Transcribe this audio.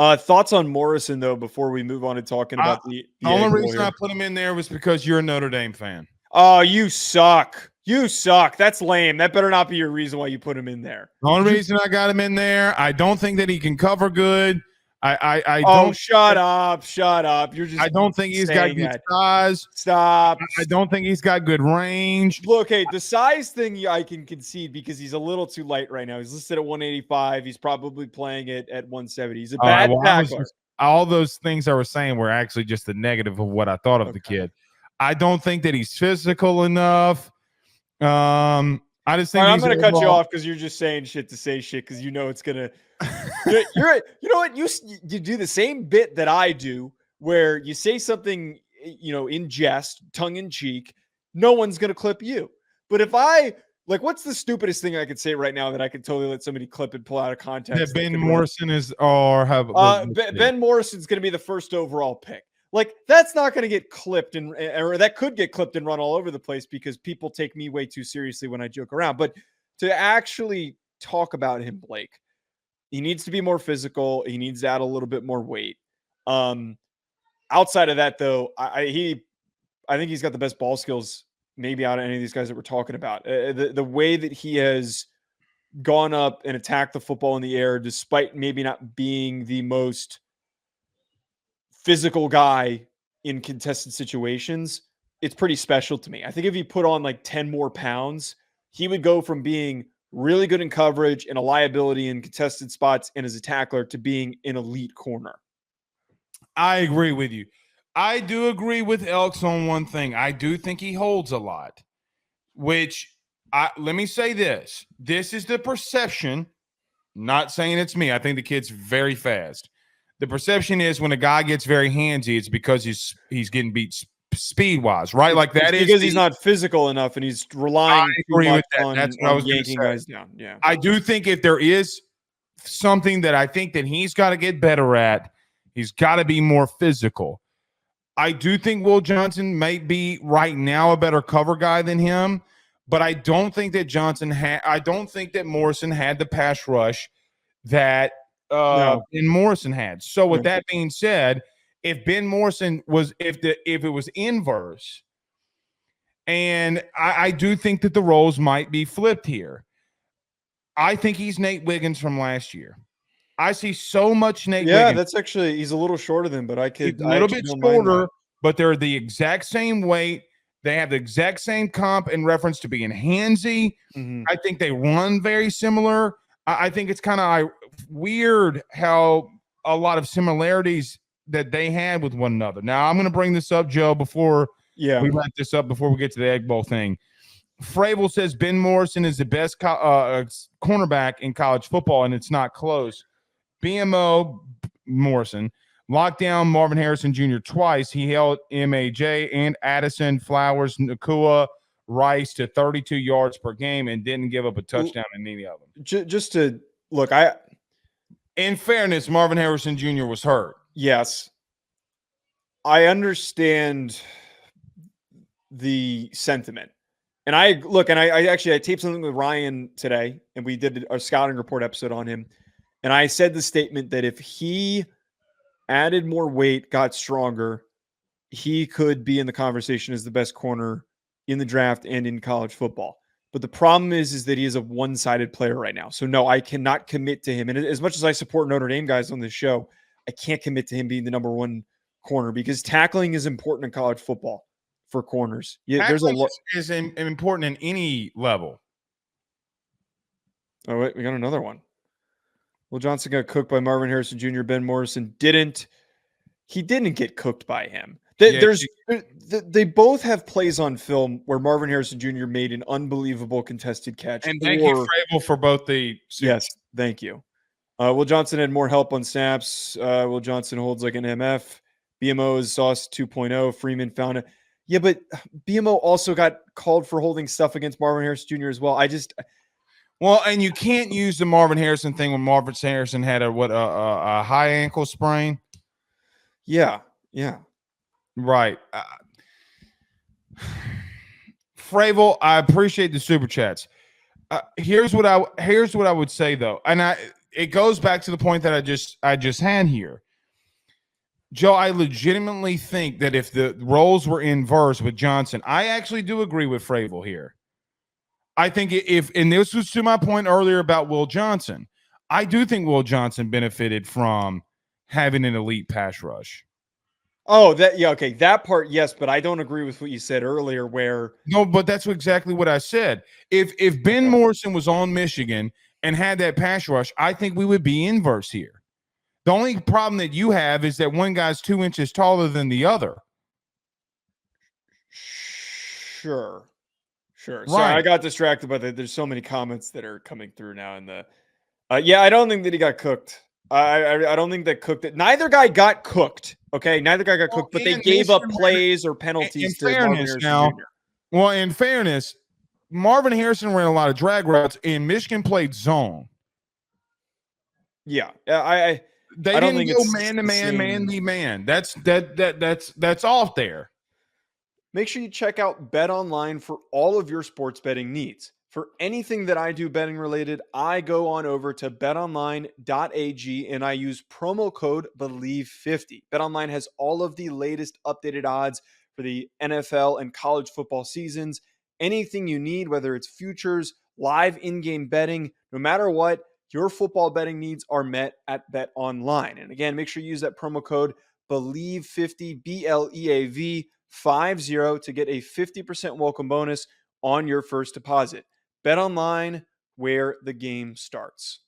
Thoughts on Morrison, though, before we move on to talking about the only reason I put him in there was because you're a Notre Dame fan. Oh, you suck. You suck. That's lame. That better not be your reason why you put him in there. The only reason I got him in there, I don't think that he can cover good. I don't. Oh, shut up. Shut up. You're just. I don't think he's got good size. Stop. I don't think he's got good range. Look, hey, the size thing I can concede because he's a little too light right now. He's listed at 185. He's probably playing it at 170. He's a bad tackler. All those things I was saying were actually just the negative of what I thought of the kid. I don't think that he's physical enough. I just think I'm going to cut you off because you're just saying shit to say shit because you know it's going to. You know what? You do the same bit that I do where you say something, in jest, tongue in cheek. No one's going to clip you. But if what's the stupidest thing I could say right now that I could totally let somebody clip and pull out of context? That Ben Morrison is, or have Ben Morrison's going to be the first overall pick. Like, that's not going to get clipped or that could get clipped and run all over the place because people take me way too seriously when I joke around. But to actually talk about him, Blake, he needs to be more physical. He needs to add a little bit more weight. Outside of that, though, I think he's got the best ball skills maybe out of any of these guys that we're talking about. The way that he has gone up and attacked the football in the air, despite maybe not being the most physical guy in contested situations, it's pretty special to me. I think if he put on like 10 more pounds, he would go from being really good in coverage and a liability in contested spots and as a tackler to being an elite corner. I agree with you. I do agree with Elks on one thing. I do think he holds a lot, which let me say this. This is the perception, not saying it's me. I think the kid's very fast. The perception is when a guy gets very handsy, it's because he's getting beat speed-wise, right? Like that is because he's not physical enough and he's relying too much on That's what I was yanking guys down. Yeah. I do think if there is something that I think that he's got to get better at, he's got to be more physical. I do think Will Johnson may be right now a better cover guy than him, but I don't think that I don't think that Morrison had the pass rush that Ben Morrison had. So with that being said, if Ben Morrison was, if it was inverse, and I do think that the roles might be flipped here. I think he's Nate Wiggins from last year. I see so much Nate Wiggins. Yeah, that's actually, he's a little shorter than, but he's a little bit shorter, but they're the exact same weight. They have the exact same comp in reference to being handsy. Mm-hmm. I think they run very similar. I think it's kind of weird how a lot of similarities that they had with one another. Now, I'm going to bring this up, Joe, before we wrap this up, before we get to the Egg Bowl thing. Fravel says Ben Morrison is the best cornerback in college football, and it's not close. BMO Morrison locked down Marvin Harrison Jr. twice. He held MAJ and Addison, Flowers, Nakua, Rice to 32 yards per game and didn't give up a touchdown in any of them. Just to look, in fairness, Marvin Harrison Jr. was hurt. Yes. I understand the sentiment. And I taped something with Ryan today, and we did a scouting report episode on him. And I said the statement that if he added more weight, got stronger, he could be in the conversation as the best corner in the draft and in college football. But the problem is that he is a one-sided player right now. So no, I cannot commit to him. And as much as I support Notre Dame guys on this show, I can't commit to him being the number one corner because tackling is important in college football for corners. Yeah, there's a lot is important in any level. Oh wait, we got another one. Will Johnson got cooked by Marvin Harrison Jr. Ben Morrison didn't. He didn't get cooked by him. They both have plays on film where Marvin Harrison Jr. made an unbelievable contested catch. And thank you, Fravel, for both the suits. Yes, thank you. Will Johnson had more help on snaps. Will Johnson holds like an MF. BMO is Sauce 2.0. Freeman found it. Yeah, but BMO also got called for holding stuff against Marvin Harrison Jr. as well. Well, and you can't use the Marvin Harrison thing when Marvin Harrison had a high ankle sprain. Yeah. Right. Fravel, I appreciate the super chats. Here's what I would say though, and it goes back to the point that I just had here. Joe, I legitimately think that if the roles were inverse with Johnson, I actually do agree with Fravel here. I think and this was to my point earlier about Will Johnson, I do think Will Johnson benefited from having an elite pass rush. Oh, okay. That part, yes, but I don't agree with what you said earlier where no, but that's exactly what I said. If Ben Morrison was on Michigan and had that pass rush, I think we would be inverse here. The only problem that you have is that one guy's 2 inches taller than the other. Sure. Right. Sorry, I got distracted by there's so many comments that are coming through now in the yeah, I don't think that he got cooked. I don't think that cooked it. Neither guy got cooked. Okay, neither guy got cooked, but they gave up plays or penalties to Marvin Harrison Jr. Well, in fairness, Marvin Harrison ran a lot of drag routes, and Michigan played zone. Yeah, they didn't go man to man, man to man. That's off there. Make sure you check out Bet Online for all of your sports betting needs. For anything that I do betting related, I go on over to betonline.ag and I use promo code BELIEVE50. BetOnline has all of the latest updated odds for the NFL and college football seasons. Anything you need, whether it's futures, live in-game betting, no matter what, your football betting needs are met at BetOnline. And again, make sure you use that promo code BELIEVE50, BLEAV 50 to get a 50% welcome bonus on your first deposit. Bet Online, where the game starts.